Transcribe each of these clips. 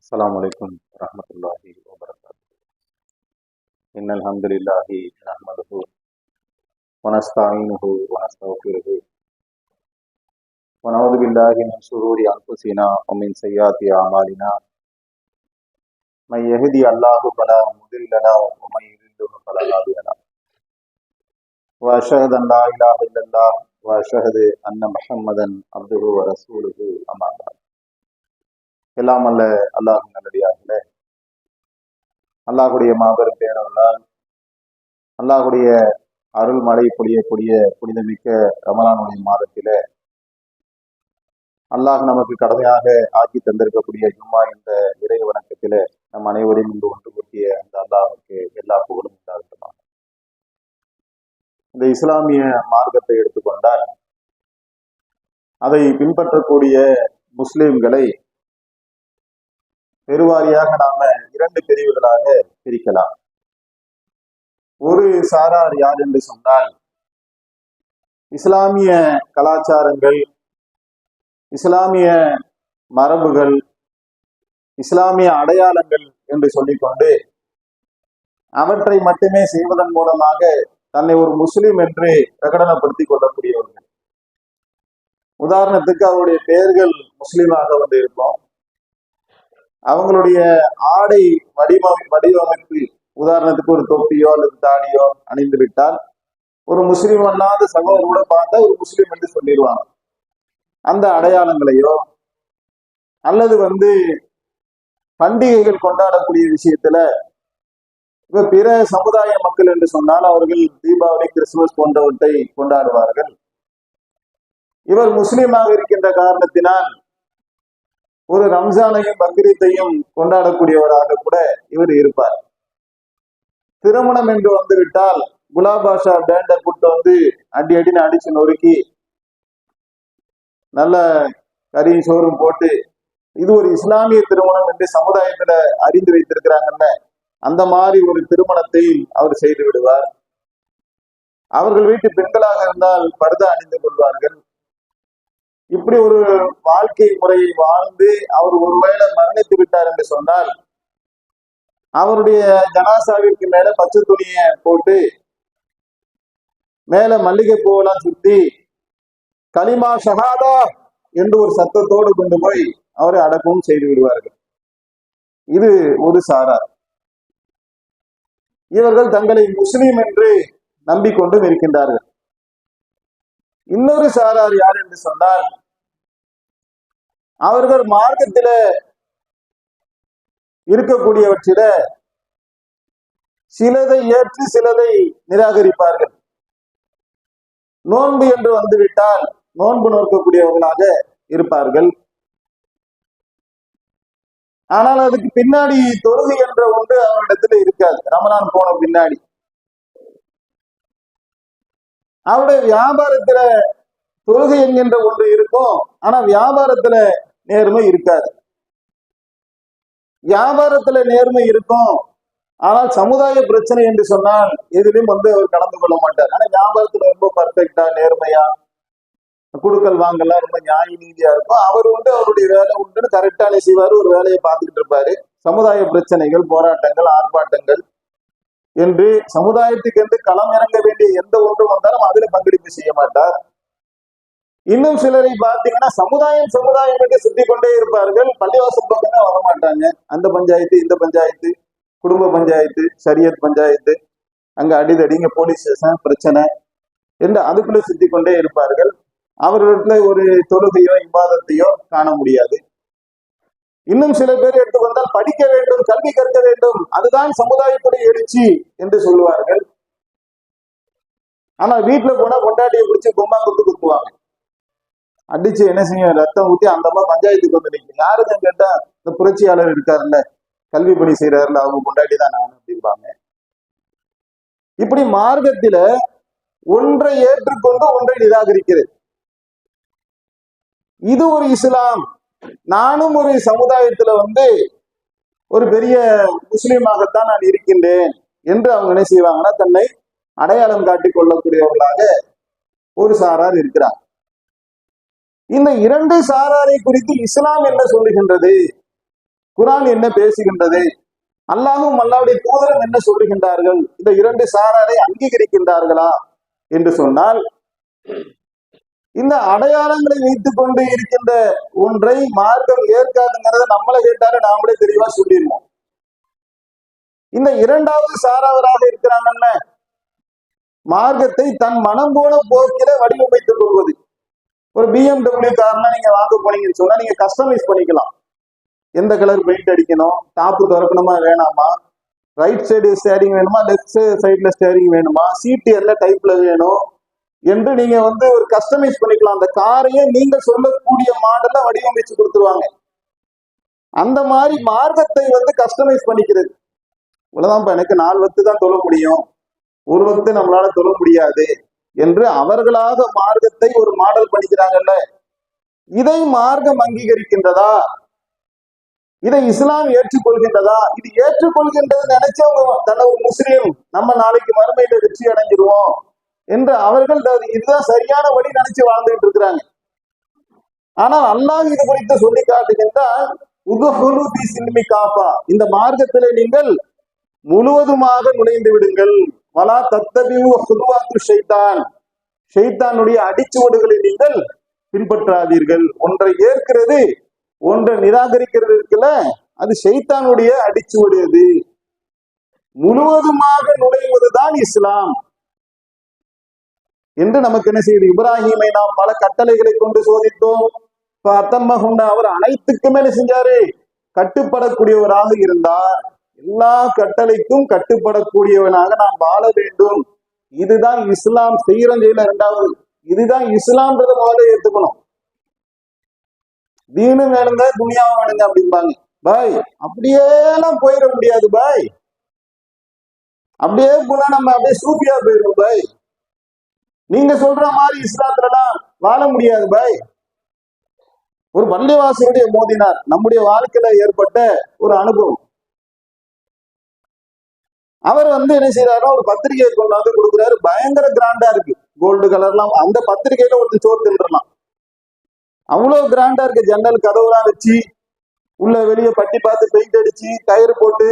السلام عليكم ورحمة الله وبركاته. إن الحمد لله نحمده ونستعينه ونستغفره ونعوذ بالله من شرور أنفسنا ومن سيئات أعمالنا. من يهدي الله فلا مضل له ومن يضلل فلا هادي له. وأشهد أن لا إله إلا الله وأشهد أن محمدا عبده ورسوله أما بعد. எல்லாம் அல்ல அல்லாஹ் நல்லடியார்களே, அல்லாஹுடைய மாபெரும் பேரருளால் அல்லாஹுடைய அருள் மழை பொழியக்கூடிய புனிதமிக்க ரமலானுடைய மாதத்திலே அல்லாஹ் நமக்கு கடமையாக ஆக்கி தந்திருக்கக்கூடிய ஜும்மா என்ற இறை வணக்கத்திலே நம் அனைவரையும் இன்று ஒன்று கூட்டிய அந்த அல்லாஹுக்கு எல்லா புகழும் உண்டாகட்டும். இந்த இஸ்லாமிய மார்க்கத்தை எடுத்துக்கொண்டால் அதை பின்பற்றக்கூடிய முஸ்லிம்களை பெருவாரியாக நாம இரண்டு பிரிவுகளாக பிரிக்கலாம். ஒரு சாரார் யார் என்று சொன்னால், இஸ்லாமிய கலாச்சாரங்கள், இஸ்லாமிய மரபுகள், இஸ்லாமிய அடையாளங்கள் என்று சொல்லிக்கொண்டு அவற்றை மட்டுமே செய்வதன் மூலமாக தன்னை ஒரு முஸ்லிம் என்று பிரகடனப்படுத்திக் கொள்ளக்கூடியவர்கள். உதாரணத்துக்கு அவருடைய பெயர்கள் முஸ்லிமாக வந்து இருக்கும். அவங்களுடைய ஆடை வடிவமைப்பு, உதாரணத்துக்கு ஒரு தொப்பியோ அல்லது தாடியோ அணிந்து விட்டால் ஒரு முஸ்லீம் அல்லாத சகோதரோட பார்த்தா ஒரு முஸ்லீம் என்று சொல்லிடுவாங்க. அந்த அடையாளங்களையோ அல்லது பண்டிகைகள் கொண்டாடக்கூடிய விஷயத்துல இப்ப பிற சமுதாய மக்கள் என்று சொன்னால் அவர்கள் தீபாவளி, கிறிஸ்துமஸ் போன்றவற்றை கொண்டாடுவார்கள். இவர் முஸ்லீமாக இருக்கின்ற காரணத்தினால் ஒரு ரம்ஜானையும் பக்ரீத்தையும் கொண்டாடக்கூடியவராக கூட இவர் இருப்பார். திருமணம் என்று வந்துவிட்டால் குலாபாஷா பேண்டை கூட்டு அடின்னு அடிச்சு நொறுக்கி நல்ல கறியும் சோறும் போட்டு இது ஒரு இஸ்லாமிய திருமணம் என்று சமுதாயத்துல அறிந்து வைத்திருக்கிறாங்கல்ல, அந்த மாதிரி ஒரு திருமணத்தை அவர் செய்து விடுவார். அவர்கள் வீட்டு பெண்களாக இருந்தால் பர்தா அணிந்து கொள்வார்கள். இப்படி ஒரு வாழ்க்கை முறையை வாழ்ந்து அவர் ஒருவேளை மரணித்து விட்டார் என்று சொன்னால் அவருடைய ஜனாசாவிற்கு மேல பச்சை துணியை போட்டு மேல மல்லிகை பூவெல்லாம் சுத்தி கலிமா ஷஹாதா என்று ஒரு சத்தத்தோடு கொண்டு போய் அவரை அடக்கமும் செய்து விடுவார்கள். இது ஒரு சாரார். இவர்கள் தங்களை முஸ்லீம் என்று நம்பிக்கொண்டும் இருக்கின்றார்கள். இன்னொரு சாரார் யார் என்று சொன்னால், அவர்கள் மார்க்கத்தில இருக்கக்கூடியவற்றில சிலதை ஏற்று சிலதை நிராகரிப்பார்கள். நோன்பு என்று வந்துவிட்டால் நோன்பு நோக்கக்கூடியவர்களாக இருப்பார்கள். ஆனால் அதுக்கு பின்னாடி தொழுகை என்ற ஒன்று அவரிடத்துல இருக்காது. ரமலான் போன பின்னாடி அவருடைய வியாபாரத்துல தொழுகை என்கின்ற ஒன்று இருக்கும், ஆனா வியாபாரத்துல நேர்மை இருக்காது. வியாபாரத்துல நேர்மை இருக்கும், ஆனால் சமுதாய பிரச்சனை என்று சொன்னால் எதிலும் அவர் கலந்து கொள்ள மாட்டார். ஆனா வியாபாரத்துல ரொம்ப பர்ஃபெக்டா நேர்மையா குடுக்கல் வாங்கலாம் ரொம்ப நியாய நீதியா இருக்கும். அவர் அவருடைய வேலை உண்டுன்னு கரெக்டான செய்வாரு, ஒரு வேலையை பார்த்துக்கிட்டு இருப்பாரு. சமுதாய பிரச்சனைகள், போராட்டங்கள், ஆர்ப்பாட்டங்கள் என்று சமுதாயத்துக்கு என்று களம் இறங்க வேண்டிய எந்த ஒன்றும் வந்தாலும் அதுல பங்கெடுப்பு செய்ய மாட்டார். இன்னும் சிலரை பார்த்தீங்கன்னா சமுதாயம் என்று சுத்தி கொண்டே இருப்பார்கள். பள்ளிவாசல் பக்கமே வர மாட்டாங்க. அந்த பஞ்சாயத்து, இந்த பஞ்சாயத்து, குடும்ப பஞ்சாயத்து, ஷரியத் பஞ்சாயத்து, அங்க அடிதடி, இங்க போலீஸ் ஸ்டேஷன் பிரச்சனை என்று அதுக்குள்ள சுத்தி கொண்டே இருப்பார்கள். அவர்களிடத்துல ஒரு தொழுகையோ இபாதத்தையோ காண முடியாது. இன்னும் சில பேர் எடுத்துக்கொண்டால் படிக்க வேண்டும், கல்வி கற்க வேண்டும், அதுதான் சமுதாயத்துடைய எழுச்சி என்று சொல்லுவார்கள். ஆனா வீட்டுல போனா கொண்டாட்டியை பிடிச்சி கும்பாங்குத்து குத்துவாங்க, அடிச்சு என்ன செய்யும், ரத்தம் ஊத்தி அந்த மாதிரி பஞ்சாயத்துக்கு நிற்கும். யாருன்னு கேட்டா இந்த புரட்சியாளர் இருக்காருல்ல, கல்வி பணி செய்யறாருல, அவங்க கொண்டாடி தான் நானும் அப்படிம்பாங்க. இப்படி மார்க்கத்தில ஒன்றை ஏற்றுக்கொண்டு ஒன்றை நிராகரிக்கிறது. இது ஒரு இஸ்லாம். நானும் ஒரு சமுதாயத்துல ஒரு பெரிய முஸ்லீமாகத்தான் நான் இருக்கின்றேன் என்று அவங்க என்ன செய்வாங்கன்னா தன்னை அடையாளம் காட்டிக் கொள்ளக்கூடியவர்களாக ஒரு சாரார் இருக்கிறார். இந்த இரண்டு சாராரை குறித்து இஸ்லாம் என்ன சொல்லுகின்றது? குர்ஆன் என்ன பேசுகின்றது, அல்லாஹும் அல்லாஹ்வுடைய தூதரும் என்ன சொல்லுகின்றார்கள், இந்த இரண்டு சாராரை அங்கீகரிக்கின்றார்களா என்று சொன்னால், இந்த அடையாளங்களை வைத்துக் கொண்டு இருக்கின்ற ஒன்றை மார்க்கம் ஏற்காதுங்கிறத நம்மளை கேட்டாலே நாமளே தெளிவா சொல்லிடுவோம். இந்த இரண்டாவது சாராவராக இருக்கிறாங்கல்ல, மார்க்கத்தை தன் மனம் போன போக்கில வடிவமைத்துக் கொள்வது. ஒரு BMW கார்னா நீங்க வாங்க போனீங்கன்னு சொன்னா நீங்க கஸ்டமைஸ் பண்ணிக்கலாம். எந்த கலர் பெயிண்ட் அடிக்கணும், டாப்பு திறக்கணுமா வேணாமா, ரைட் சைடு ஸ்டேரிங் வேணுமா, லெஃப்ட் சைட்ல ஸ்டேரிங் வேணுமா, சீட்டு என்ன டைப்ல வேணும் என்று நீங்க ஒரு கஸ்டமைஸ் பண்ணிக்கலாம். அந்த காரையே நீங்க சொல்லக்கூடிய மாடல்ல வடிவமைச்சு கொடுத்துருவாங்க. அந்த மாதிரி மார்க்கத்தை கஸ்டமைஸ் பண்ணிக்கிறது. இவ்வளவுதான், எனக்கு 4 வக்து தான் தொழ முடியும், ஒரு வக்து நம்மளால தொழ முடியாது என்று அவர்களாக மார்க்கத்தை ஒரு மாடல் பண்ணிக்கிறாங்கல்ல, இதை மார்க்கம் அங்கீகரிக்கின்றதா, இதை இஸ்லாம் ஏற்றுக்கொள்கின்றதா? இது ஏற்றுக்கொள்கின்றது நினைச்சவங்க தன்னை ஒரு முஸ்லீம், நம்ம நாளைக்கு மறுமையில வெற்றி அடைஞ்சிருவோம் என்று அவர்கள் இதுதான் சரியான வழி நினைச்சு வாழ்ந்துட்டு இருக்கிறாங்க. ஆனால் அல்லாஹ் இது குறித்து சொல்லி காட்டுகின்றால், இந்த மார்க்கத்திலே நீங்கள் முழுவதுமாக நுழைந்து விடுங்கள். வலா தத்தபிஉ ஹுதுவாத்து ஷைத்தான், ஷைத்தானுடைய அடிச்சுவடுகளை நீங்கள் பின்பற்றாதீர்கள். ஒன்றை ஏற்கிறது ஒன்றை நிராகரிக்கிறது இருக்குல்ல, அது ஷைத்தானுடைய அடிச்சுவடு. அது முழுவதுமாக நுழைவதுதான் இஸ்லாம் என்று நமக்கு என்ன செய்யுது? இப்ராஹீமை நாம் பல கட்டளைகளை கொண்டு சோதித்தோம். அவர் அனைத்துக்குமே என்ன செஞ்சாரு? கட்டுப்படக்கூடியவராக இருந்தார். எல்லா கட்டளைக்கும் கட்டுப்படக்கூடியவனாக நாம் வாழ வேண்டும். இதுதான் இஸ்லாம் செய்யறோம். செய்யல இரண்டாவது, இதுதான் இஸ்லாம்ன்றத முதல்ல ஏத்துக்கணும். தீனு வேணுங்க, துனியாவும் வேணுங்க அப்படிம்பாங்க. பாய் அப்படியே எல்லாம் போயிட முடியாது பாய். அப்படியே போனா நம்ம அப்படியே சூஃபியா போயிடும் பாய். நீங்க சொல்ற மாதிரி இஸ்லாத்துலலாம் வாழ முடியாது பாய். ஒரு பள்ளிவாசலுடைய மோதினார் நம்முடைய வாழ்க்கையில ஏற்பட்ட ஒரு அனுபவம். அவர் என்ன செய்யறாரு, ஒரு பத்திரிகையை கொண்டாந்து கொடுக்குறாரு. பயங்கர கிராண்டா இருக்கு, கோல்டு கலர்லாம். அந்த பத்திரிகையில ஒருத்தர் சோறு தின்றான். அவ்வளவு கிராண்டா இருக்கு. ஜன்னல் கதவுலாம் வச்சு, உள்ள வெளியே பட்டி பார்த்து பெயிண்ட் அடிச்சு, கயிறு போட்டு,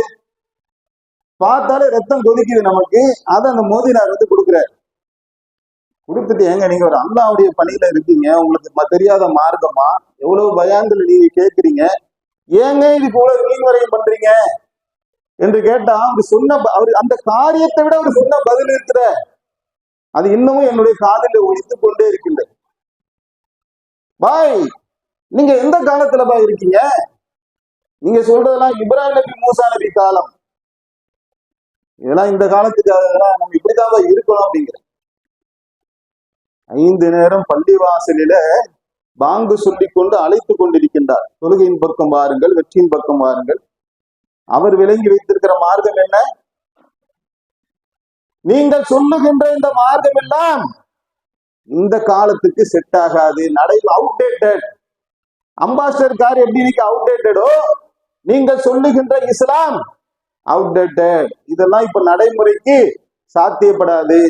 பார்த்தாலே ரத்தம் கொதிக்குது நமக்கு. அதை அந்த மோதினார் கொடுக்குறாரு. கொடுத்துட்டு, ஏங்க நீங்க ஒரு அல்லாஹ்வுடைய பணியில இருக்கீங்க, உங்களுக்கு தெரியாத மார்க்கமா, எவ்வளவு பயான்கள் நீங்க கேட்கிறீங்க, ஏங்க இதுக்கு இவ்வளவு நீங்கவரையும் பண்றீங்க என்று கேட்டா, அவர் அந்த காரியத்தை விட அவர் சொன்ன பதில் இருக்கிற அது இன்னமும் என்னுடைய காதில் ஒலித்துக் கொண்டே இருக்கின்றது. பாய் நீங்க எந்த காலத்துல பாய் இருக்கீங்க? நீங்க சொல்றதெல்லாம் இப்ராஹிம் நபி, மூசா நபி காலம். இதெல்லாம் இந்த காலத்துக்கு நம்ம இப்படிதான் இருக்கணும் அப்படிங்கிற. 5 நேரம் பள்ளிவாசலில பாங்கு சொல்லிக் கொண்டு அழைத்து கொண்டிருக்கின்றார். தொழுகையின் பக்கம் வாருங்கள், வெற்றியின் பக்கம் வாருங்கள். அவர் விளங்கி வைத்திருக்கிற மார்க்கம் என்ன? நீங்கள் சொல்லுகின்ற இந்த மார்க்கம் எல்லாம் இந்த காலத்துக்கு செட் ஆகாது, அவுடேட்டட். அம்பாசிடர் கார் எப்படி இன்னைக்கு அவுடேட்டடோ, நீங்கள் சொல்லுகின்ற இஸ்லாம் அவுடேட்டட். இதெல்லாம் இப்ப நடைமுறைக்கு சாத்தியப்படாது.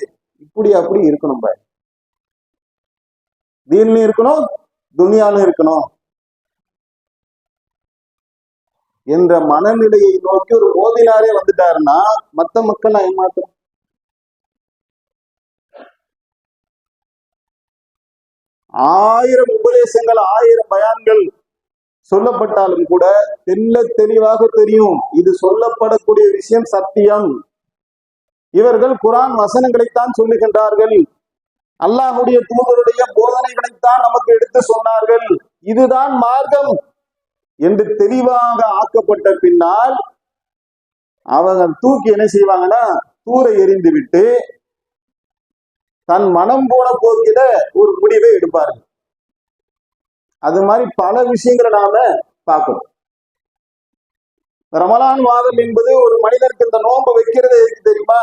இப்படி அப்படி இருக்கணும் பாய். தீன்லயும் இருக்கணும், துனியாலும் இருக்கணும் என்ற மனநிலையை நோக்கி ஒரு மோதினாரே வந்துட்டாருன்னா மத்த மக்கள் ஏமாற்றும். ஆயிரம் உபதேசங்கள், 1000 பயான்கள் சொல்லப்பட்டாலும் கூட தெளிவாக தெரியும் இது சொல்லப்படக்கூடிய விஷயம் சத்தியம். இவர்கள் குர்ஆன் வசனங்களைத்தான் சொல்லுகின்றார்கள், அல்லாஹ்வுடைய தூதருடைய போதனைகளைத்தான் நமக்கு எடுத்து சொன்னார்கள், இதுதான் மார்க்கம் என்று தெளிவாக ஆக்கப்பட்ட பின்னால் அவங்க தூக்கி என்ன செய்வாங்கன்னா, தூர எறிந்து விட்டு தன் மனம் போன போக்கில ஒரு முடிவை எடுப்பார்கள். அது மாதிரி பல விஷயங்களை நாம பார்க்கணும். ரமலான் மாதம் என்பது ஒரு மனிதனுக்கு இந்த நோன்பு வைக்கிறது எதுக்கு தெரியுமா?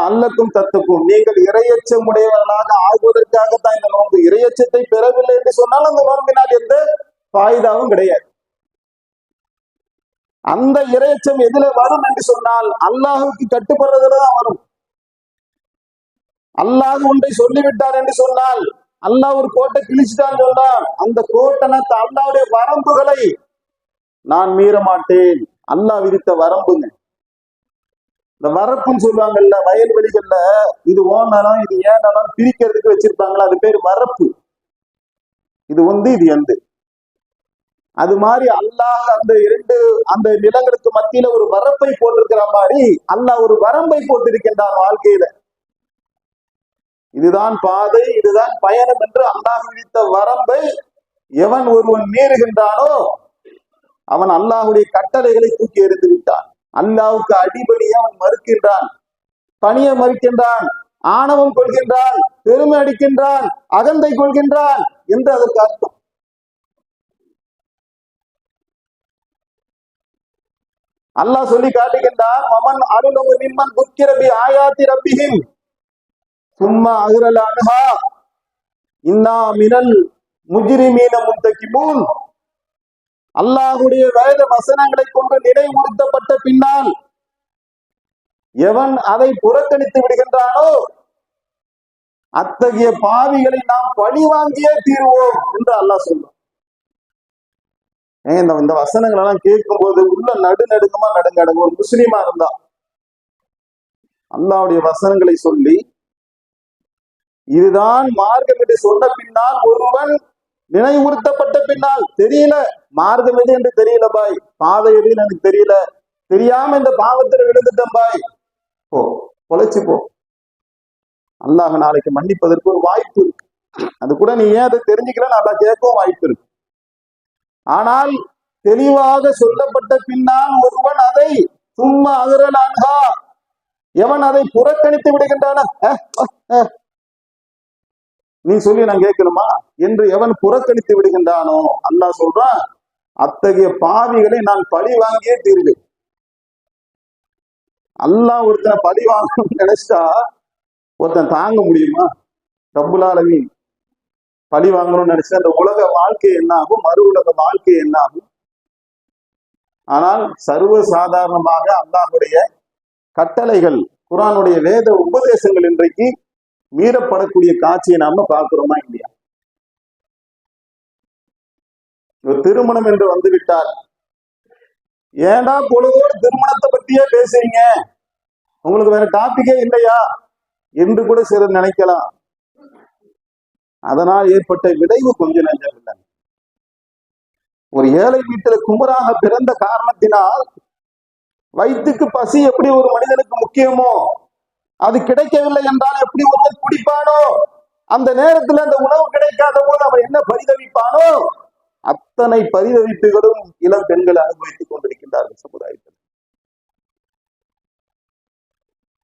அல்லக்கும் தத்துக்கும், நீங்கள் இரையச்சம் உடையவர்களாக ஆகுவதற்காகத்தான் இந்த நோன்பு. இரையச்சத்தை பெறவில்லை என்று சொன்னால் அந்த நோன்பினால் எந்த பாய்தாவும் கிடையாது. அந்த இரையச்சம் எதுல வரும் என்று சொன்னால் அல்லாஹுக்கு கட்டுப்படுறதுலதான் வரும். அல்லாஹ் ஒன்றை சொல்லிவிட்டார் என்று சொன்னால், அல்லாஹ் ஒரு கோட்டை கிழிச்சுட்டான்னு சொன்னா அந்த கோட்டை அல்லாஹ்வுடைய வரம்புகளை நான் மீற மாட்டேன். அல்லாஹ் விதித்த வரம்புங்க. இந்த வரப்புன்னு சொல்லுவாங்கல்ல, வயல்வெளிகள்ல இது ஓ நிலம் இது ஏன் நிலம் பிரிக்கிறதுக்கு வச்சிருப்பாங்களா, அது பேர் வரப்பு. இது இது எந்த அது மாதிரி அல்லாஹ் அந்த நிலங்களுக்கு மத்தியில ஒரு வரப்பை போட்டிருக்கிற மாதிரி அல்லாஹ் ஒரு வரம்பை போட்டிருக்கின்றான் வாழ்க்கையில. இதுதான் பாதை, இதுதான் பயணம் என்று அல்லாஹ் விதித்த வரம்பை எவன் ஒருவன் மீறுகின்றானோ அவன் அல்லாஹுடைய கட்டளைகளை தூக்கி எறிந்து விட்டான். அல்லாஹ்வுக்கு அடிபடியை அவன் மறுக்கின்றான், பணியை மறுக்கின்றான், ஆணவம் கொள்கின்றான், பெருமை அடிக்கின்றான், அகந்தை கொள்கின்றான் என்று அதற்கு அர்த்தம். அல்லாஹ் சொல்லி காட்டுகின்றான், மமன் அருளமு மிம்மன் துக்கிரபி ஆயாத்தி ரப்பிஹிம் சும்மா அகுரல் அன்ஹா இன்னா மினல் முஜ்ரிமீன முன்தகிபூன். அல்லாஹுடைய வேத வசனங்களை கொண்டு நினைவுறுத்தப்பட்ட பின்னால் எவன் அதை புறக்கணித்து விடுகின்றானோ அத்தகைய பாவிகளை நாம் பழி வாங்கியே தீர்வோம் என்று அல்லாஹ் சொல்றான். இந்த வசனங்கள் எல்லாம் கேட்கும் போது உள்ள நடுநடுக்கமா நடுங்கடுங்க. ஒரு முஸ்லீமா இருந்தா அல்லாஹ்வுடைய வசனங்களை சொல்லி இதுதான் மார்க்கம் என்று சொன்ன பின்னால் ஒருவன் நினைவுறுத்தப்பட்ட பின்னால் தெரியல மார்க்கம் எது என்று தெரியல பாய், பாதை எதுன்னு எனக்கு தெரியல, தெரியாம இந்த பாவத்துல விழுந்துட்டேன் பாய், போ பொழைச்சு போ, அல்லாஹ் நாளைக்கு மன்னிப்பதற்கு ஒரு வாய்ப்பு இருக்கு. அது கூட நீ ஏன் அதை தெரிஞ்சுக்கிறேன்னு அல்லாஹ் கேட்கவும் வாய்ப்பு இருக்கு. ஆனால் தெளிவாக சொல்லப்பட்ட பின்னால் ஒருவன் அதை சும்மா அகரலான்ஹா எவன் அதை புறக்கணித்து விடுகின்றான, நீ சொல்லி நான் கேட்கணுமா என்று எவன் புறக்கணித்து விடுகின்றானோ அல்லாஹ் சொல்றான், அத்தகைய பாவிகளை நான் பழி வாங்கியே தீர்வேன். அல்லாஹ் ஒருத்தனை பழி வாங்கணும்னு நினைச்சா ஒருத்தன் தாங்க முடியுமா? ரப்புல் ஆலமீன் பழி வாங்கணும்னு நினைச்சா அந்த உலக வாழ்க்கை என்ன ஆகும், மறு உலக வாழ்க்கை என்ன ஆகும்? ஆனால் சர்வ சாதாரணமாக அல்லாஹ்வுடைய கட்டளைகள், குர்ஆனுடைய வேத உபதேசங்கள் இன்றைக்கு மீறப்படக்கூடிய காட்சியை நாம பார்க்கிறோமா இல்லையா? ஒரு திருமணம் என்று வந்துவிட்டால் ஏண்டா பொழுதோடு திருமணத்தை பத்தியே பேசுறீங்க, உங்களுக்கு வேற டாபிக்கே இல்லையா என்று கூட சிலர் நினைக்கலாம். அதனால் ஏற்பட்ட விளைவு கொஞ்சம் நஞ்சம் இல்லை. ஒரு ஏழை வீட்டுல குமராக பிறந்த காரணத்தினால் வயிற்றுக்கு பசி எப்படி ஒரு மனிதனுக்கு முக்கியமோ, அது கிடைக்கவில்லை என்றால் எப்படி ஒருவன் குடிப்பானோ, அந்த நேரத்தில் அந்த உணவு கிடைக்காத போது அவன் என்ன பரிதவிப்பானோ, அத்தனை பரிதவிப்புகளும் இளம் பெண்கள் அனுபவித்துக் கொண்டிருக்கின்றார்கள் சமுதாயத்தில்.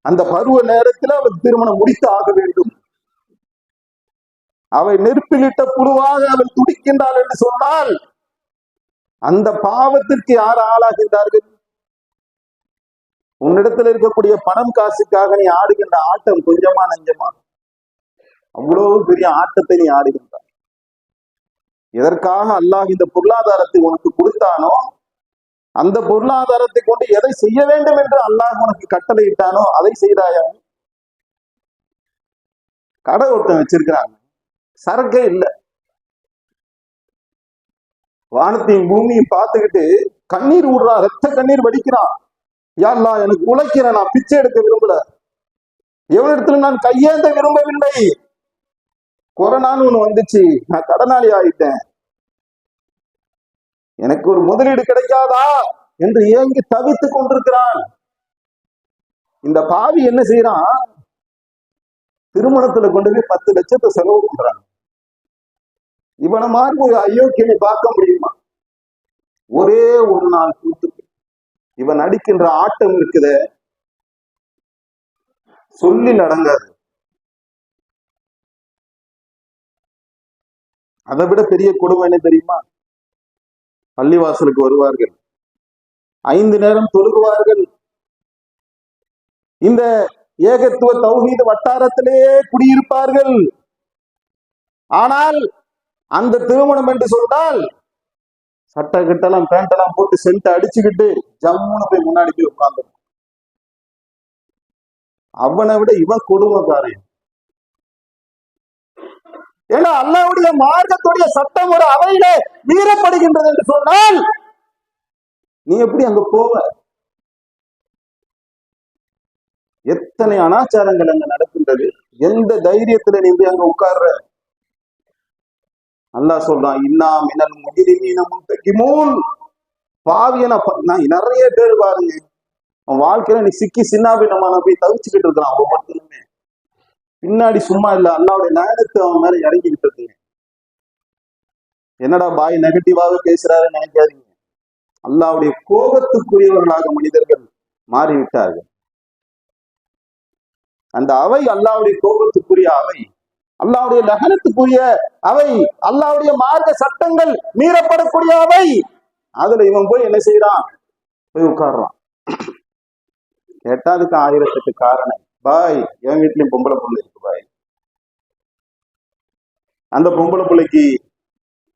அந்த பருவ நேரத்தில் அவள் திருமணம் முடித்து ஆக வேண்டும். அவள் நெருப்பிலிட்ட புழுவாக அவள் துடிக்கின்றாள் என்று சொன்னால் அந்த பாவத்திற்கு யார் ஆளாகின்றார்கள்? உன்னிடத்தில் இருக்கக்கூடிய பணம் காசுக்காக நீ ஆடுகின்ற ஆட்டம் கொஞ்சமா நஞ்சமா? அவ்வளவு பெரிய ஆட்டத்தை நீ ஆடுகின்றாய். எதற்காக அல்லாஹ் இந்த பொருளாதாரத்தை உனக்கு கொடுத்தானோ அந்த பொருளாதாரத்தை கொண்டு எதை செய்ய வேண்டும் என்று அல்லாஹ் உனக்கு கட்டளையிட்டானோ அதை செய்தாயா? கடை ஒருத்தன் வச்சிருக்கிறாங்க, சரக்கே இல்லை, வானத்தையும் பூமியும் பார்த்துக்கிட்டு கண்ணீர் விடுறான், ரத்த கண்ணீர் வடிக்கிறான். யா அல்லாஹ், எனக்கு உழைக்கிறேன், நான் பிச்சை எடுக்க விரும்பல, எவனிடத்துல நான் கையேந்த விரும்பவில்லை, கொரோனான்னு ஒண்ணு வந்துச்சு, நான் கடனாளி ஆயிட்டேன், எனக்கு ஒரு முதலீடு கிடைக்காதா என்று ஏங்கி தவித்துக் கொண்டிருக்கிறான். இந்த பாவி என்ன செய்யறான்? திருமணத்துல கொண்டு போய் 10 லட்சத்தை செலவு பண்றான். இவனை மாதிரி ஒரு அயோக்கியனை பார்க்க முடியுமா? ஒரே ஒரு நாள் கூத்து இவன் அடிக்கின்ற ஆட்டம் இருக்குத சொல்லி நடங்காது. அதை விட பெரிய கொடுமை என்ன தெரியுமா? பள்ளிவாசலுக்கு வருவார்கள், 5 நேரம் தொழுகுவார்கள், இந்த ஏகத்துவ தௌஹீத் வட்டாரத்திலேயே குடியிருப்பார்கள். ஆனால் அந்த திருமணம் என்று சொன்னால் சட்டை கிட்டெல்லாம் பேண்டெல்லாம் போட்டு சென்ட் அடிச்சுக்கிட்டு ஜம்முன்னு போய் முன்னாடி போய் உட்கார்ந்து. அவனை விட இவன் கொடுமைக்காரன். ஏன்னா அல்லாஹ்வுடைய மார்க்கத்துடைய சட்டம் ஒரு அவையிலே மீறப்படுகின்றது என்று சொன்னால் நீ எப்படி அங்க போவ? எத்தனை அனாச்சாரங்கள் அங்க நடக்கின்றது. எந்த தைரியத்துல நீ போய் அங்க உட்கார்ற? அல்லாஹ் சொல்றான், இன்னா மினல் முஜ்ரிமீன முன்தகிமூன். பாவியன நிறைய பேர் பாருங்க, அவன் வாழ்க்கையில நீ சிக்கி சின்னாபின்னமான போய் தவிச்சுக்கிட்டு இருக்கிறான். ஒவ்வொருத்தருமே பின்னாடி சும்மா இல்ல, அல்லாவுடைய நயனத்து அவன் மேல இறங்கிக்கிட்டு இருக்குங்க. என்னடா பாய் நெகட்டிவாக பேசுறாருன்னு நினைக்காதீங்க. அல்லாவுடைய கோபத்துக்குரியவர்களாக மனிதர்கள் மாறிவிட்டார்கள். அந்த அவை அல்லாவுடைய கோபத்துக்குரிய அவை, அல்லாவுடைய லகனத்துக்குரிய அவை, அல்லாவுடைய மார்க்க சட்டங்கள் மீறப்படக்கூடிய அவை. அதுல இவன் போய் என்ன செய்யறான்? போய் உட்கார்றான். கேட்டா அதுக்கு 1008 காரணம். பாய், என் வீட்லயும் பொம்பளை பிள்ளை இருக்கு பாய். அந்த பொம்பளை பிள்ளைக்கு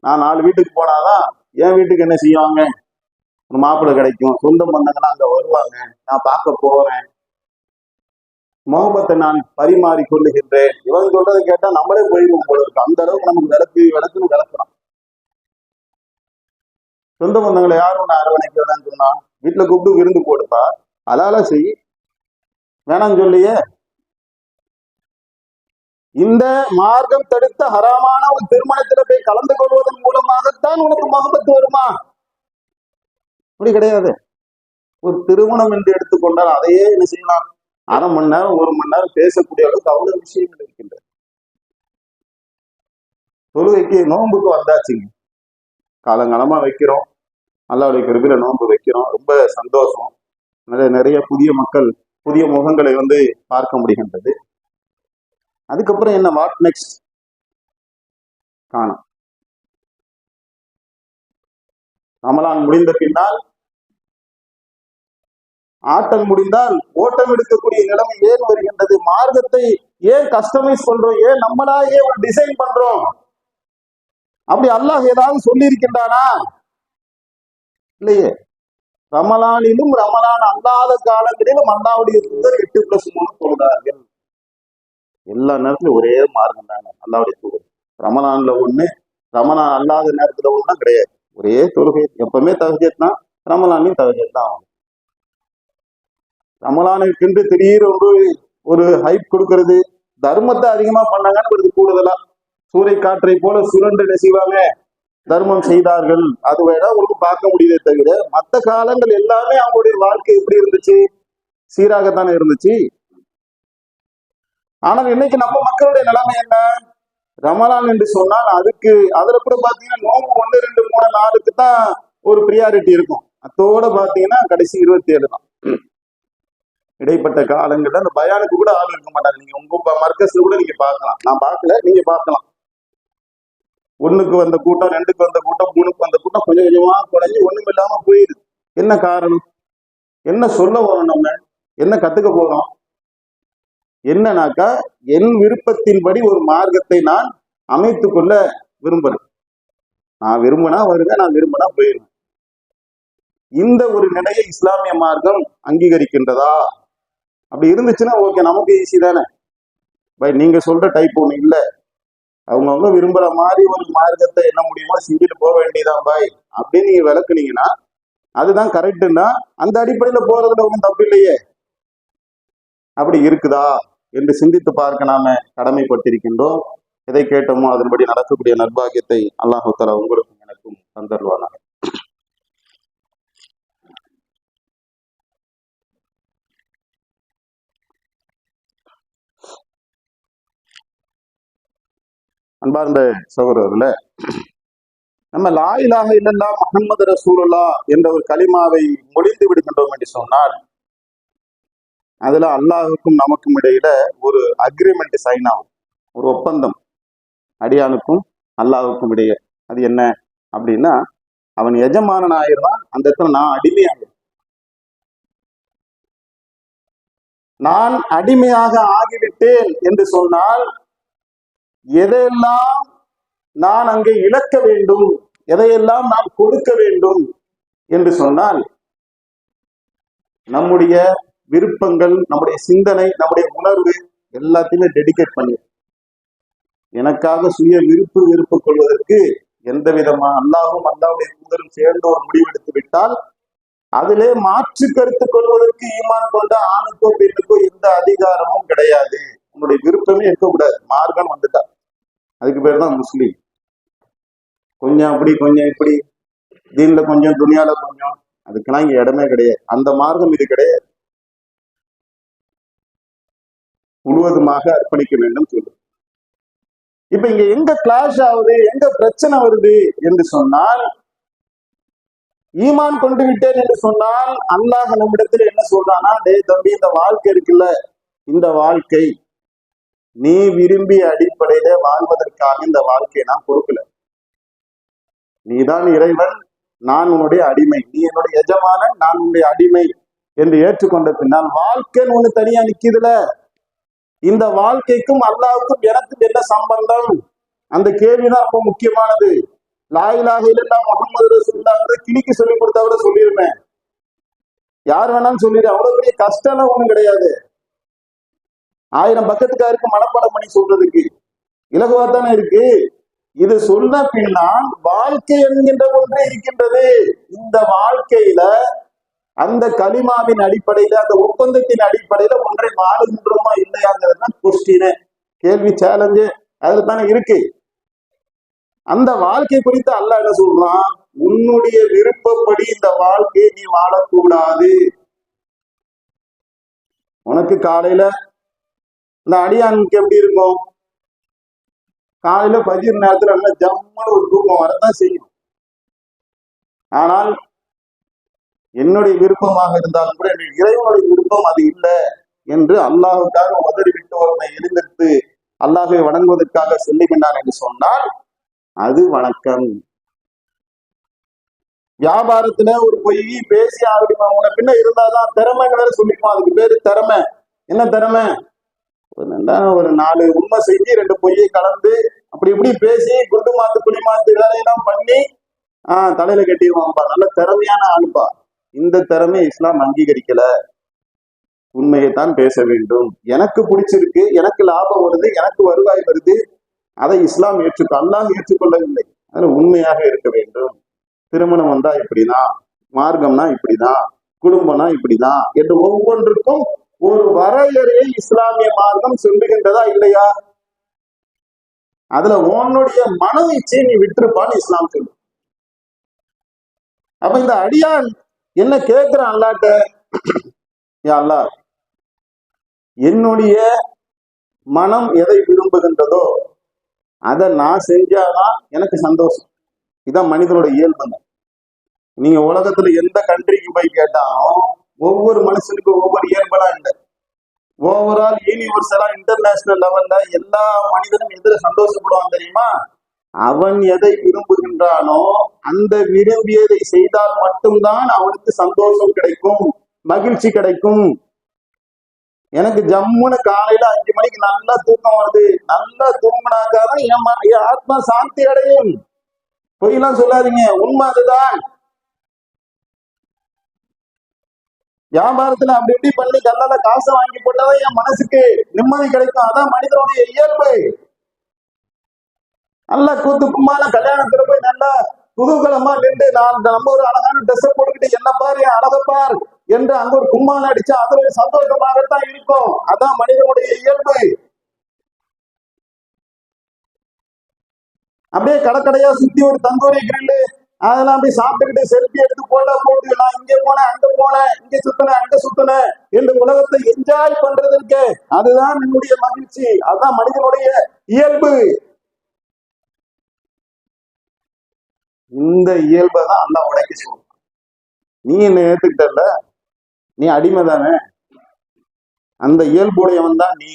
நான் 4 வீட்டுக்கு போனாதான் என் வீட்டுக்கு என்ன செய்வாங்க? ஒரு மாப்பிள்ளை கிடைக்கும், சொந்த பந்தங்கன்னா அங்க வருவாங்க, நான் பார்க்க போறேன், முகபத்தை நான் பரிமாறி கொள்ளுகின்றேன். இவன் சொல்றதை கேட்டா நம்மளே போயிடுவோம் போல இருக்கு. அந்த அளவுக்கு நமக்கு விளக்குன்னு விளக்குறான். சொந்த பந்தங்களை யாரும் ஒன்று அரவணைக்கலன்னு சொன்னா வீட்டுல கூப்பிட்டு விருந்து போடுப்பா, அதால செய், வேணாம் சொல்லியே. இந்த மார்க்கம் தடுத்த ஹராமான ஒரு திருமணத்துல போய் கலந்து கொள்வதன் மூலமாகத்தான் உனக்கு முகபத்து வருமா? அப்படி கிடையாது. ஒரு திருமணம் என்று எடுத்துக்கொண்டால் அதையே என்ன செய்யலாம்? அரை மணி நேரம் 1 மணி நேரம் பேசக்கூடிய அளவுக்கு அவ்வளவு விஷயங்கள் இருக்கின்றது. தொழுகைக்கு நோன்புக்கு வந்தாச்சுங்க, காலங்காலமா வைக்கிறோம், அல்லாஹ்வுடைய கிருபையில நோன்பு வைக்கிறோம், ரொம்ப சந்தோஷம். நிறைய புதிய மக்கள், புதிய முகங்களை பார்க்க முடிகின்றது. அதுக்கப்புறம் என்ன, வாட் நெக்ஸ்ட்? காணும். ரமலான் முடிந்த பின்னால் ஆட்டம் முடிந்தால் ஓட்டம் எடுக்கக்கூடிய நிலைமை ஏன் வருகின்றது? மார்க்கத்தை ஏன் கஸ்டமைஸ் பண்றோம்? ஏன் நம்மளா ஒரு டிசைன் பண்றோம்? அப்படி அல்லாஹ் ஏதாவது சொல்லி இருக்கின்றானா? இல்லையே. ரமலானிலும் ரமலான் அல்லாத காலங்களிலும் அல்லாவுடைய தூதர் 8+3 சொல்றார்கள். எல்லா நேரத்திலும் ஒரே மார்க்கம் தாங்க அல்லாவுடைய தூதர். ரமலான்ல ஒண்ணு, ரமலான் அல்லாத நேரத்துல ஒண்ணா கிடையாது. ஒரே தொழுகை, எப்பவுமே தஹஜ்ஜத் தான், ரமலான்லையும் தஹஜ்ஜத் தான். ரமலானுக்கு திடீர்னு ஒரு ஹைப் கொடுக்கறது, தர்மத்தை அதிகமா பண்ணாங்கன்னு கூடுதலா சூறை காற்றை போல சுரண்டு நெசிவாங்க தர்மம் செய்தார்கள். அது வேணா உங்களுக்கு பார்க்க முடியுதே தவிர மற்ற காலங்கள் எல்லாமே அவங்களுடைய வாழ்க்கை எப்படி இருந்துச்சு? சீராகத்தானே இருந்துச்சு. ஆனால் இன்னைக்கு நம்ம மக்களுடைய நிலைமை என்ன? ரமலான் என்று சொன்னால் அதுல கூட பாத்தீங்கன்னா நோம்பு 1, 2, 3, 4க்கு தான் ஒரு பிரியாரிட்டி இருக்கும். அதோட பாத்தீங்கன்னா கடைசி 27 தான். இடைப்பட்ட காலங்கள்ல அந்த பயானுக்கு கூட ஆள் இருக்க மாட்டாங்க. நீங்க உங்க மர்க்கஸ்ல கூட நீங்க பார்க்கலாம், நான் பார்க்கல, நீங்க பார்க்கலாம். 1க்கு வந்த கூட்டம், 2க்கு வந்த கூட்டம், 3க்கு வந்த கூட்டம் கொஞ்சம் கொஞ்சமா குறைஞ்சி ஒண்ணும் இல்லாம போயிடுது. என்ன காரணம்? என்ன சொல்ல வரோம்? நம்ம என்ன கத்துக்க போறோம்? என்னன்னாக்கா, என் விருப்பத்தின்படி ஒரு மார்க்கத்தை நான் அமைத்து கொள்ள விரும்புறேன். நான் விரும்பினா வருவேன், நான் விரும்பினா போயிருவேன். இந்த ஒரு நிலையை இஸ்லாமிய மார்க்கம் அங்கீகரிக்கின்றதா? அப்படி இருந்துச்சுன்னா ஓகே, நமக்கு ஈஸி தானே பை. நீங்க சொல்ற டைப் ஒண்ணு இல்ல, அவங்கவுங்க விரும்புற மாதிரி ஒரு மார்க்கத்தை என்ன முடியுமோ செஞ்சுட்டு போக வேண்டியதான் பாய் அப்படின்னு நீங்க விளக்குனீங்கன்னா அதுதான் கரெக்டுன்னா அந்த அடிப்படையில போறதுல ஒன்றும் தப்பு இல்லையே. அப்படி இருக்குதா என்று சிந்தித்து பார்க்க நாம கடமைப்பட்டிருக்கின்றோம். எதை கேட்டோமோ அதன்படி நடக்கக்கூடிய நற்பாகியத்தை அல்லாஹ் தஆலா உங்களுக்கும் எனக்கும் தந்தருவானாக. அன்பார்ந்த சகோதரர்கள, நம்ம லா இலாஹ இல்லல்லாஹ் முஹம்மது ரசூலுல்லாஹ் என்ற ஒரு கலிமாவை மொழிந்து விடுகின்றோம் என்று சொன்னால் அதுல அல்லாஹுக்கும் நமக்கும் இடையில ஒரு அக்ரிமெண்ட் சைன் ஆகும், ஒரு ஒப்பந்தம் அடியானுக்கும் அல்லாஹுக்கும் இடையே. அது என்ன அப்படின்னா, அவன் எஜமானன் ஆயிடுறான், அந்த இடத்துல நான் அடிமையாக, நான் அடிமையாக ஆகிவிட்டேன் என்று சொன்னால் எதையெல்லாம் நான் அங்கே இழக்க வேண்டும், எதையெல்லாம் நான் கொடுக்க வேண்டும் என்று சொன்னால் நம்முடைய விருப்பங்கள், நம்முடைய சிந்தனை, நம்முடைய உணர்வு எல்லாத்தையுமே டெடிகேட் பண்ணி எனக்காக சுய வெறுப்பு கொள்வதற்கு எந்த விதமான அல்லாஹும் அல்லாஹ்வுடைய தூதரும் சேர்ந்து ஒரு முடிவெடுத்து விட்டால் அதிலே மாற்று கருத்து கொள்வதற்கு ஈமான் கொண்ட ஆணுக்கோ பெண்ணுக்கோ எந்த அதிகாரமும் கிடையாது. உங்களுடைய விருப்பமே இருக்கக்கூடாது. மார்க்கம் வந்துட்டா அதுக்கு பேர் தான் முஸ்லீம். கொஞ்சம் அப்படி கொஞ்சம் இப்படி, தீன்ல கொஞ்சம் துனியால கொஞ்சம், அதுக்கெல்லாம் இங்க இடமே கிடையாது. அந்த மார்க்கம் இது கிடையாது. முழுவதுமாக அர்ப்பணிக்க வேண்டும் சொல்லு. இப்ப இங்க எங்க கிளாஷ் ஆகுது, எங்க பிரச்சனை வருது என்று சொன்னால், ஈமான் கொண்டு விட்டேன் என்று சொன்னால் அல்லாஹ் நம்மிடத்துல என்ன சொல்றானா, டே தம்பி, இந்த வாழ்க்கை இருக்குல்ல, இந்த வாழ்க்கை நீ விரும்பிய அடிப்படையில வாழ்வதற்காக இந்த வாழ்க்கையை நான் கொடுக்கல. நீதான் இறைவன், நான் உன்னுடைய அடிமை, நீ என்னுடைய எஜமானன், நான் உன்னுடைய அடிமை என்று ஏற்றுக்கொண்ட பின்னால் வாழ்க்கைன்னு ஒண்ணு தனியா நிக்குதுல, இந்த வாழ்க்கைக்கும் அல்லாஹ்வுக்கும் எனக்கும் என்ன சம்பந்தம்? அந்த கேள்விதான் ரொம்ப முக்கியமானது. லா இலாஹ இல்லல்லாஹ் முஹம்மது ரசூலுல்லாஹ் கிளிக்கு சொல்லி கொடுத்தவரை சொல்லிருப்பேன். யார் வேணாலும் சொல்லிடு, அவ்வளவு பெரிய கஷ்டம் ஒண்ணும் கிடையாது. 1000 பக்கத்துக்காருக்கு மனப்பாடம் பண்ணி சொல்றதுக்கு இலகுவா தானே இருக்கு. இது சொன்ன பின்னால் வாழ்க்கை என்கின்ற ஒன்று இருக்கின்றது. இந்த வாழ்க்கையில அந்த கலிமாவின் அடிப்படையில, அந்த ஒப்பந்தத்தின் அடிப்படையில ஒன்றை வாழுகின்றோமா இல்லையாங்கிறது கொஸ்டின், கேள்வி, சேலஞ்சு அதுல தானே இருக்கு. அந்த வாழ்க்கை குறித்து அல்லாஹ் என்ன சொல்றான், உன்னுடைய விருப்பப்படி இந்த வாழ்க்கையை நீ வாழக்கூடாது. உனக்கு காலையில இந்த அடியானுக்கு எப்படி இருக்கும், காலையில பஜீர் நேரத்துல நல்ல ஜம்முன்னு ஒரு தூக்கம் வரதான் செய்யும். ஆனால் என்னுடைய விருப்பமாக இருந்தாலும் கூட இறைவனுடைய விருப்பம் அது இல்லை என்று அல்லாஹுக்காக உதறிவிட்டு ஒருவனை எழுந்திருத்து அல்லாஹை வணங்குவதற்காக செல்லுகின்றான் என்று சொன்னால் அது வணக்கம். வியாபாரத்துல ஒரு பொய் பேசி ஆகணுமா, உன பின்ன இருந்தாதான் திறமைன்னு வேற சொல்லிப்போம். அதுக்கு பேரு திறமை. என்ன திறமை? ஒரு 4 உண்மை செஞ்சு 2 பொய்யை கலந்து அப்படி இப்படி பேசி குண்டு மாத்து புளி மாத்து வேலையெல்லாம் பண்ணி தலையில கட்டிடுவாங்கப்பா, நல்ல திறமையான ஆளுப்பா. இந்த திறமை இஸ்லாம் அங்கீகரிக்கல. உண்மையைத்தான் பேச வேண்டும். எனக்கு பிடிச்சிருக்கு, எனக்கு லாபம் வருது, எனக்கு வருவாய் வருது, அதை இஸ்லாம் அல்லாஹ் ஏற்றுக்கொள்ளவில்லை. அதுல உண்மையாக இருக்க வேண்டும். திருமணம் வந்தா இப்படிதான், மார்க்கம்னா இப்படிதான், குடும்பம்னா இப்படிதான் என்று ஒவ்வொன்றுக்கும் ஒரு வரையறையை இஸ்லாமிய மார்க்கம் சொல்லுகின்றதா இல்லையா? அதுல உன்னுடைய மன இச்சையை நீ விட்டுருப்பான்னு இஸ்லாம் சொல்லு. அப்ப இந்த அடியான் என்ன கேட்கிறான் அல்லாட்ட, யா அல்லாஹ், என்னுடைய மனம் எதை விரும்புகின்றதோ அதை நான் செஞ்சாதான் எனக்கு சந்தோஷம். இதான் மனிதனோட இயல்புங்க. நீங்க உலகத்துல எந்த கண்ட்ரிக்கு போய் கேட்டாலும் ஒவ்வொரு மனுஷனுக்கும் ஒவ்வொரு இயல்பலா இல்லை. ஓவரால் யூனிவர்சலா இன்டர்நேஷனல் லெவல்ல எல்லா மனிதனும் எதிர சந்தோஷப்படுவான் தெரியுமா? அவன் எதை விரும்புகின்றானோ அந்த விரும்பியதை செய்தால் மட்டும்தான் அவனுக்கு சந்தோஷம் கிடைக்கும், மகிழ்ச்சி கிடைக்கும். எனக்கு ஜம்முன்னு காலையில 5 மணிக்கு நல்லா தூக்கம் வருது, நல்லா தூங்கினாக்காதான் என் ஆத்மா சாந்தி அடையும். பொய்யெல்லாம் சொல்லாதீங்க, உண்மை அதுதான். வியாபாரத்துல அப்படி இப்படி பண்ணி கல்லால காசை வாங்கி போட்டாதான் என் மனசுக்கு நிம்மதி கிடைக்கும். அதான் மனிதனுடைய இயல்பு. நல்லா கூத்து கும்மால கல்யாணத்துல போய் நல்லா குதூகலமா நின்று நம்ம ஒரு அழகான ட்ரெஸ் போட்டுக்கிட்டு என்ன பாரு என் அழகப்பார் என்று அங்க ஒரு கும்மால அடிச்சா அதுல ஒரு சந்தோஷமாகத்தான் இருக்கும். அதான் மனிதனுடைய இயல்பு. அப்படியே கடற்கடையா சுத்தி ஒரு தந்தூரி கிரில்லு அதெல்லாம் அப்படி சாப்பிட்டுக்கிட்டு செல்ஃபி எடுத்து போட்டு நான் இங்க போனேன், அங்க போனேன், இங்க சுத்தினேன், அங்க சுத்தினேன் என்று உலகத்தை என்ஜாய் பண்றது இருக்கு. அதுதான் என்னுடைய மகிழ்ச்சி. அதுதான் மனிதனுடைய இயல்பு. இந்த இயல்பை தான் அல்லாஹ் உடைக்க சொல்றான். நீ என்ன ஏத்துக்கிட்டல, நீ அடிமை தானே. அந்த இயல்புடையவன் தான் நீ.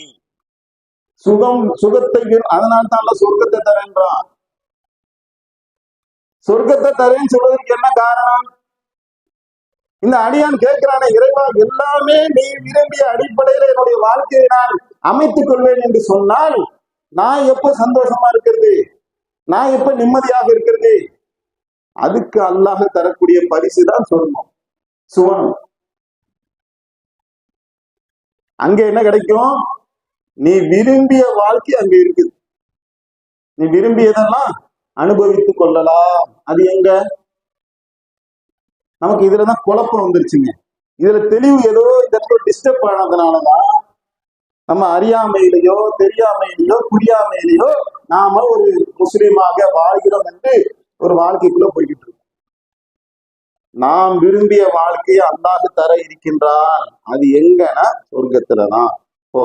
சுகத்தை அதனால தான் அல்லாஹ் சொர்க்கத்தை தரேன்றான். சொர்க்கத்தை தரேன்னு சொல்வதற்கு என்ன காரணம்? இந்த அடியான் கேட்கிறானே, இறைவா எல்லாமே நீ விரும்பிய அடிப்படையில என்னுடைய வாழ்க்கையை நான் அமைத்துக் கொள்வேன் என்று சொன்னால் நான் எப்ப சந்தோஷமா இருக்கிறது, நான் எப்ப நிம்மதியாக இருக்கிறது? அதுக்கு அல்லாஹ் தரக்கூடிய பரிசு தான் சொர்க்கம், சுவனம். அங்க என்ன கிடைக்கும்? நீ விரும்பிய வாழ்க்கை அங்க இருக்குது. நீ விரும்பியதெல்லாம் அனுபவித்துக் கொள்ளலாம். அது எங்க? நமக்கு இதுலதான் குழப்பம் வந்துருச்சுங்க. இதுல தெளிவு ஏதோ இந்த இடத்துல டிஸ்டர்ப் ஆனதுனாலதான் நம்ம அறியாமையிலேயோ தெரியாமையிலேயோ புரியாமையிலேயோ நாம ஒரு முஸ்லீமாக வாழ்கிறோம் என்று ஒரு வாழ்க்கைக்குள்ள போய்கிட்டு இருக்கோம். நாம் விரும்பிய வாழ்க்கையை அல்லாஹ் தர இருக்கின்றான். அது எங்கன்னா சொர்க்கத்துலதான். ஓ,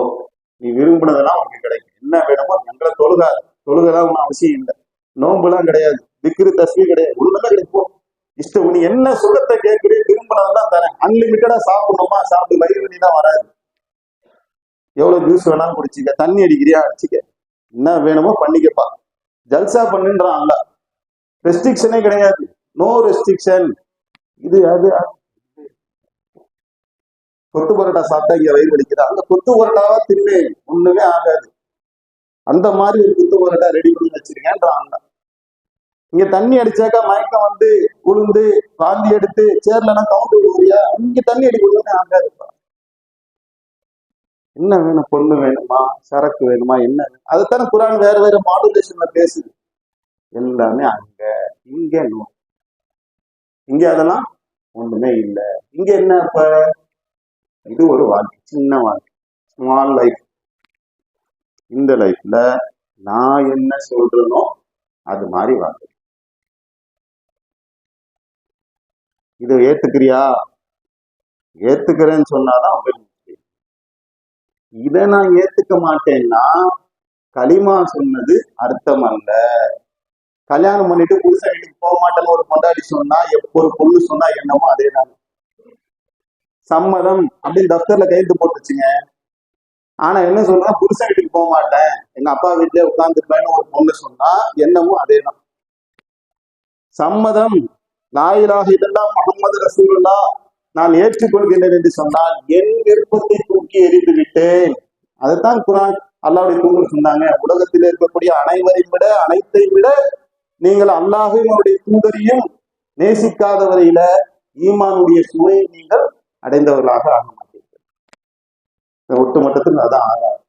நீ விரும்பினதெல்லாம் உனக்கு கிடைக்கும். என்ன வேணுமோ எங்களை தொழுகதான் ஒன்றும் அவசியம் இல்லை. நோம்புலாம் கிடையாது, திக்ரு தஸ்மீ கிடையாது, ஒண்ணுமே கிடைக்கும். இஷ்டம் நீ என்ன சுகத்தை கேட்குறீ, விரும்பினதான் தரேன். அன்லிமிட்டடா சாப்பிடணுமா சாப்பிட்டு, வயிறு வலி தான் வராது. எவ்வளவு ஜூஸ் வேணாலும் குடிச்சிக்க, தண்ணி அடிக்கிறியா அடிச்சுக்க, என்ன வேணுமோ பண்ணிக்கப்பா, ஜல்சா பண்ணுன்றான்ல. ரெஸ்ட்ரிக்ஷனே கிடையாது, நோ ரெஸ்ட்ரிக்ஷன். இது அது கொத்து பரோட்டா சாப்பிட்டா இங்க வயிறு வலிக்குது, அந்த கொத்து பரோட்டாவா தின்னு, ஒண்ணுமே ஆகாது. அந்த மாதிரி ஒரு கொத்து பரோட்டா ரெடி பண்ணி வச்சிருக்கேன்றான். இங்க தண்ணி அடிச்சாக்கா மயக்கம் வந்து உளுந்து வாந்தி எடுத்து சேர்லனா கவுண்ட் விடுவியா, இங்க தண்ணி அடிக்கணும்னு ஆகாதுப்பா. என்ன வேணும், பொண்ணு வேணுமா, சரக்கு வேணுமா, என்ன வேணும், அதுதானே குரான் வேற வேற மாடுலேஷன்ல பேசுது. எல்லாமே அங்க இங்க இங்க அதெல்லாம் ஒண்ணுமே இல்லை. இங்க என்ன இப்ப, இது ஒரு வாழ்க்கை, சின்ன வாழ்க்கை, ஸ்மால் லைஃப். இந்த லைஃப்ல நான் என்ன சொல்றேனோ அது மாதிரி வாழ்க்கை. இதை ஏத்துக்கிறியா, ஏத்துக்கிறேன்னு சொன்னாதான். இதை நான் ஏத்துக்க மாட்டேன்னா களிமா சொன்னது அர்த்தம் அல்ல. கல்யாணம் பண்ணிட்டு புருஷன் வீட்டுக்கு போக மாட்டேன்னு ஒரு கொண்டாடி சொன்னா, எப்போ ஒரு பொண்ணு சொன்னா என்னமோ அதேதான். சம்மதம் அப்படின்னு தப்தர்ல கையெழுத்து போட்டுச்சுங்க. ஆனா என்ன சொன்னா, புருஷன் வீட்டுக்கு போக மாட்டேன், எங்க அப்பா வீட்டுல உட்கார்ந்துருப்பேன்னு ஒரு பொண்ணு சொன்னா என்னமோ அதேதான். சம்மதம், லா இலாஹ இல்லல்லாஹ் முஹம்மது ரசூலுல்லாஹ் நான் ஏற்றுக்கொள்கிறேன் என்று சொன்னால் என் விருப்பத்தை தூக்கி எறிந்து விட்டேன். அதைத்தான் குரான் அல்லாஹ்வுடைய தூதர் சொன்னாங்க. உலகத்தில் இருக்கக்கூடிய அனைவரையும் விட, அனைத்தை விட நீங்கள் அல்லாஹையும் அவருடைய தூதரையும் நேசிக்காதவரையில ஈமானுடைய சுவையை நீங்கள் அடைந்தவர்களாக ஆக மாட்டீர்கள். ஒட்டுமொத்தத்தில் அதான் ஆகாது.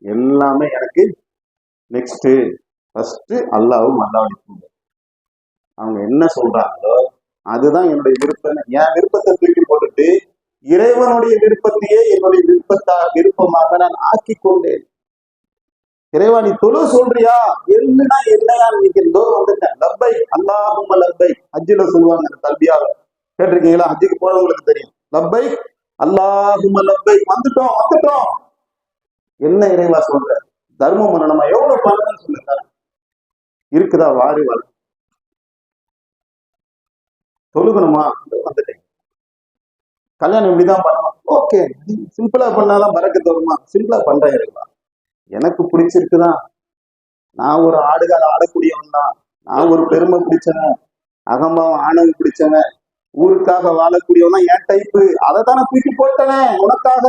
எல்லாமே எனக்கு நெக்ஸ்ட் ஃபர்ஸ்ட் அல்லாஹ்வும் அல்லாஹ்வுடைய தூதர் அவங்க என்ன சொல்றாங்களோ அதுதான் என்னுடைய விருப்பம். என் விருப்பத்தை தூக்கி போட்டுட்டு இறைவனுடைய விருப்பத்தையே என்னுடைய விருப்பமாக நான் ஆக்கி கொண்டேன். இறைவா நீ தொழு சொல்றியா, என்னன்னா என்னையா நினைக்கிறதோ வந்துட்டேன். லப்பை அல்லாஹும்ம லப்பை, ஹஜ்ஜில சொல்லுவாங்க தல்பியாவை கேட்டிருக்கீங்களா? ஹஜ்ஜுக்கு போனவங்களுக்கு தெரியும். லப்பை அல்லாஹும்ம லப்பை, வந்துட்டோம் வந்துட்டோம். என்ன இறைவா சொல்ற, தர்மம் பண்ணணுமா, எவ்வளவு பண்ணணும்னு சொல்லுங்க, இருக்குதா வாரி வர, தொழுகணுமா, வந்துட்டேன். கல்யாணம் இப்படிதான் பண்ணணும், ஓகே, சிம்பிளா பண்ணாதான் பறக்கத்து வருமா, சிம்பிளா பண்றேன் இறைவா, எனக்கு பிடிச்சிருக்குதான். நான் ஒரு ஆடுகால ஆடக்கூடியவன் தான், நான் ஒரு பெருமை பிடிச்சவன், அகம்பாவம் ஆணவம் பிடிச்சவன், ஊருக்காக வாழக்கூடியவன் தான் என் டைப்பு. அதை தானே தூக்கி போட்டவன் உனக்காக.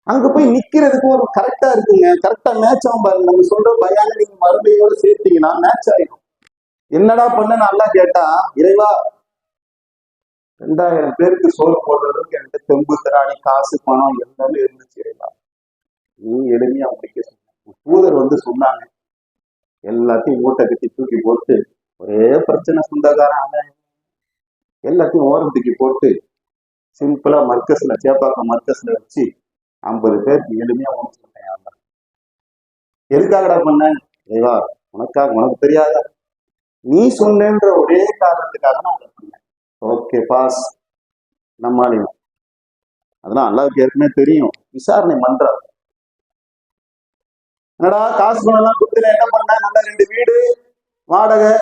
அங்க போய் நிக்கிறதுக்கு ஒரு கரெக்டா இருக்குங்க, கரெக்டா மேட்ச் ஆகும் பாருங்க. நம்ம சொல்ற பயான நீங்க மறுபடியோட சேர்த்தீங்கன்னா மேட்ச் ஆயிடும். என்னடா பண்ண நல்லா கேட்டா, இறைவா 2000 பேருக்கு சோறு போடுறதுக்கு என்கிட்ட தெம்பு திராணி காசு பணம் எல்லாமே இருந்துச்சு இறைவா, நீ எளிமையா முடிக்க சொன்ன. தூதர் வந்து சொன்னாங்க, எல்லாத்தையும் மூட்டை கட்டி தூக்கி போட்டு, ஒரே பிரச்சனை சொந்தக்காரன் எல்லாத்தையும் ஓரம் தூக்கி போட்டு சிம்பிளா மர்க்கஸ்ல, சேப்பாக்கம் மர்க்கஸ்ல வச்சு 50 பேருக்கு எளிமையா உனக்கு சொன்னேன். எதுக்காகடா பண்ண இறைவா, உனக்காக, உனக்கு தெரியாத, நீ சொன்னேன்ற ஒரே காரணத்துக்காக நான் அதை பண்ணேன். ஓகே பாஸ், நம்மாலையும். அதெல்லாம் அல்லாவுக்கு ஏற்கனவே தெரியும், விசாரணை பண்ற. என்னடா காசு பணம்லாம் கொடுத்துல என்ன பண்ண, நல்லா 2 வீடு வாடகை,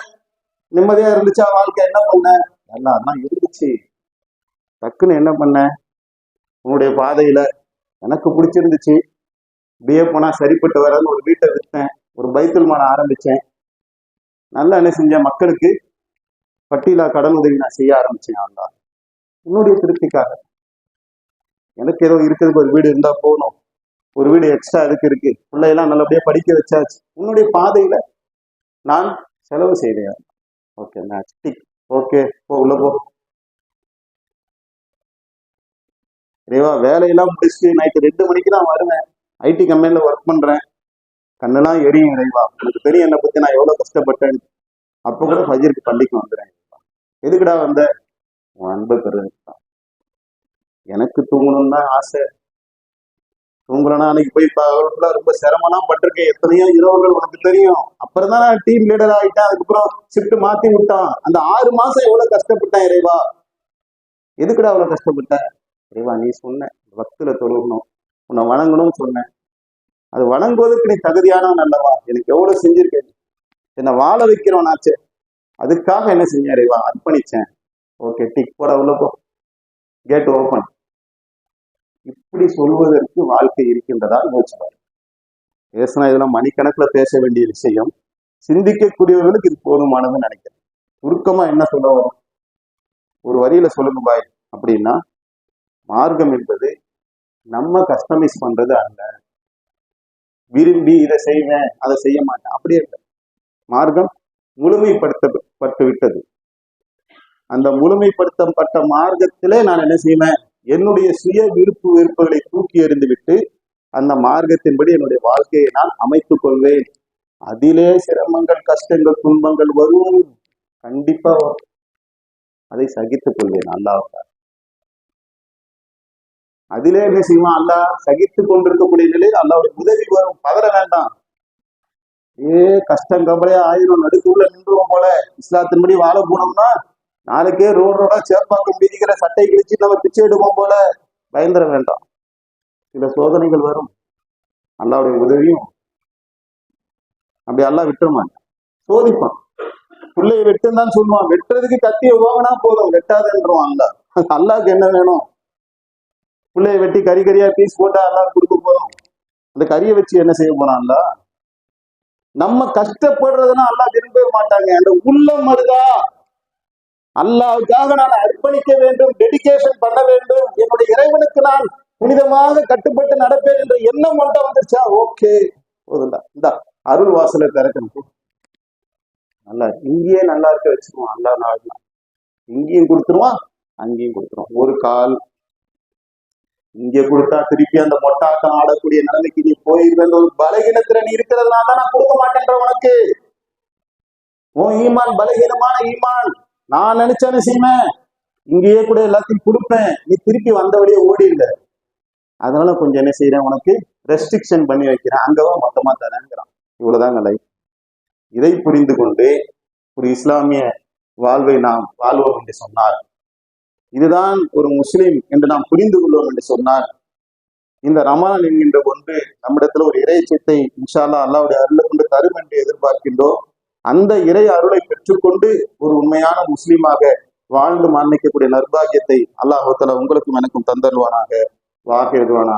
நிம்மதியா இருந்துச்சா வாழ்க்கை, என்ன பண்ண, எல்லாம் இருந்துச்சு. டக்குன்னு என்ன பண்ண, உன்னுடைய பாதையில எனக்கு பிடிச்சிருந்துச்சு, இப்படியே போனா சரிப்பட்டு வராது, ஒரு வீட்டை விற்றேன், ஒரு பைத்துல் மாலை ஆரம்பிச்சேன், நல்லா என்ன செஞ்சேன், மக்களுக்கு பட்டியலா கடன் உதவி நான் செய்ய ஆரம்பிச்சேன். அல்லா உன்னுடைய திருப்திக்காக. எனக்கு ஏதோ இருக்கிறதுக்கு ஒரு வீடு இருந்தா போகணும், ஒரு வீடு எக்ஸ்ட்ரா அதுக்கு இருக்கு, பிள்ளையெல்லாம் நல்லபடியா படிக்க வச்சாச்சு, உன்னுடைய பாதையில நான் செலவு செய்தேன். ஓகே மேட்ச் டிக், ஓகே போ உள்ள போ. இறைவா வேலையெல்லாம் முடிச்சுட்டு நைட்டு 2 மணிக்கு தான் வருவேன், ஐடி கம்பெனில ஒர்க் பண்றேன், கண்ணெல்லாம் எரியும் இறைவா, எனக்கு தெரியும் என்னை பத்தி நான் எவ்வளவு கஷ்டப்பட்டேன். அப்போ கூட ஃபஜ்ருக்கு பள்ளிக்கு வந்துடுறேன். எதுக்குடா வந்த? உன் அன்பை பெறுதான். எனக்கு தூங்கணும்னு தான் ஆசை. தூங்குறேன்னா அன்னைக்கு போய் ரொம்ப சிரமம்லாம் பட்டிருக்கேன். எத்தனையோ இரவுகள் உனக்கு தெரியும். அப்புறம் தான் நான் டீம் லீடர் ஆகிட்டேன். அதுக்கப்புறம் ஷிஃப்ட் மாத்தி விட்டான். அந்த 6 மாசம் எவ்வளவு கஷ்டப்பட்டேன் இறைவா. எதுக்குடா அவ்வளவு கஷ்டப்பட்ட? இறைவா நீ சொன்ன பக்தியில தொழுகணும், உன்னை வணங்கணும்னு சொன்னேன். அது வணங்குவதற்கு நீ தகுதியானவன் அல்லவா? எனக்கு எவ்வளவு செஞ்சிருக்கேன். என்னை வாழ வைக்கிறவன் ஆச்சு. அதுக்காக என்ன செஞ்சேன் இறைவா? அர்ப்பணிச்சேன். ஓகே, டிக் போட, உள்ள போ, கேட் ஓபன். இப்படி சொல்வதற்கு வாழ்க்கை இருக்கின்றதா யோசிப்பார். பேசினா இதெல்லாம் மணிக்கணக்கில் பேச வேண்டிய விஷயம். சிந்திக்கக்கூடியவர்களுக்கு இது போதுமானதுன்னு நினைக்கிறேன். சுருக்கமா என்ன சொல்ல வரும்? ஒரு வரியில சொல்லுங்க பாய் அப்படின்னா, மார்க்கம் என்பது நம்ம கஸ்டமைஸ் பண்றது அல்ல. விரும்பி இதை செய்வேன் அதை செய்ய மாட்டேன் அப்படியே இல்லை. மார்க்கம் முழுமைப்படுத்தப்பட்டு விட்டது. அந்த முழுமைப்படுத்தப்பட்ட மார்க்கத்திலே நான் என்ன செய்வேன்? என்னுடைய சுய விருப்பு வெறுப்புகளை தூக்கி எறிந்து விட்டு அந்த மார்க்கத்தின்படி என்னுடைய வாழ்க்கையை நான் அமைத்துக் கொள்வேன். அதிலே சிரமங்கள், கஷ்டங்கள், துன்பங்கள் வரும், கண்டிப்பா வரும். அதை சகித்துக் கொள்வேன். அல்லாஹ் அதிலே என்ன செய்வான்? அல்லாஹ் சகித்துக் கொண்டிருக்கக்கூடிய நிலையில் அல்லாஹ்வுடைய உதவி வரும். பதற வேண்டாம். கஷ்டம் கவலையா ஆயிரம் நடுக்குள்ள நின்றுவோம் போல. இஸ்லாத்தின்படி வாழ போனோம்னா நாளைக்கே ரோடோட சேப்பாக்கம் வீதிக்கிற சட்டை கிழிச்சு நம்ம பிச்சை எடுப்போம் போல. பயந்துட வேண்டாம். சில சோதனைகள் வரும். அல்லாஹ்வுடைய உதவியும் அப்படி அல்லாஹ் விட்டுருமான், சோதிப்பான். பிள்ளைய வெட்டுன்னு தான் சொல்லுவான். வெட்டுறதுக்கு கத்திய ஓவனா போதும், வெட்டாதுன்றான் அல்லாஹ். அல்லாஹ்க்கு என்ன வேணும்? பிள்ளைய வெட்டி கறி கறியா பீஸ் போட்டா அல்லாஹ் கொடுக்க போறோம். அந்த கறியை வச்சு என்ன செய்ய போறான் அல்லாஹ்? நம்ம கஷ்டப்படுறதுன்னா அல்லாஹ் விரும்பவே மாட்டாங்க. அந்த உள்ளம் வருதா, அல்லாஹ்வுக்காக நான் அர்ப்பணிக்க வேண்டும், டெடிகேஷன் பண்ண வேண்டும், என்னுடைய இறைவனுக்கு நான் புனிதமாக கட்டுப்பட்டு நடப்பேன் என்ற எண்ணம் கொண்ட வந்துருச்சா, ஓகே போதுண்டா, இந்த அருள் வாசலை திறக்கணும். நல்லா இங்கேயே நல்லா இருக்க வச்சுக்குவோம். அல்லா நாள்னா இங்கேயும் கொடுத்துருவான், அங்கேயும் கொடுத்துருவான். ஒரு கால் இங்க கொடுத்தா திருப்பி அந்த மொட்டாட்டம் ஆடக்கூடிய நிலைமைக்கு நீ போயிருந்த ஒரு பலகீனத்துல நீ இருக்கிறதுனால தான் நான் கொடுக்க மாட்டேன்ற உனக்கு. உன் ஈமான் பலகீனமான ஈமான். நான் நினைச்சேன்னு செய்வேன், இங்கேயே கூட எல்லாத்தையும் கொடுப்பேன், நீ திருப்பி வந்த வழியே ஓடி இல்லை. அதனால கொஞ்சம் என்ன செய்யறேன், உனக்கு ரெஸ்ட்ரிக்ஷன் பண்ணி வைக்கிறேன், அங்கவா மொத்தமா தரேங்கிறான். இவ்வளவுதாங்க லைஃப். இதை புரிந்து கொண்டு ஒரு இஸ்லாமிய வாழ்வை நாம் வாழ்வோம் என்று சொன்னார், இதுதான் ஒரு முஸ்லிம் என்று நாம் புரிந்து கொள்வோம் என்று சொன்னார், இந்த ரமலான் என்கின்ற ஒன்று நம்மிடத்துல ஒரு இறைச்சத்தை இன்ஷா அல்லாஹ் அல்லாஹ்வுடைய அருளை கொண்டு தரும் என்று எதிர்பார்க்கின்றோம். அந்த இறை அருளை பெற்றுக்கொண்டு ஒரு உண்மையான முஸ்லீமாக வாழ்ந்து மரணிக்கக்கூடிய நர்பாகியத்தை அல்லாஹ் தஆலா உங்களுக்கும் எனக்கும் தந்தருவானாக. வாஹிருவானா.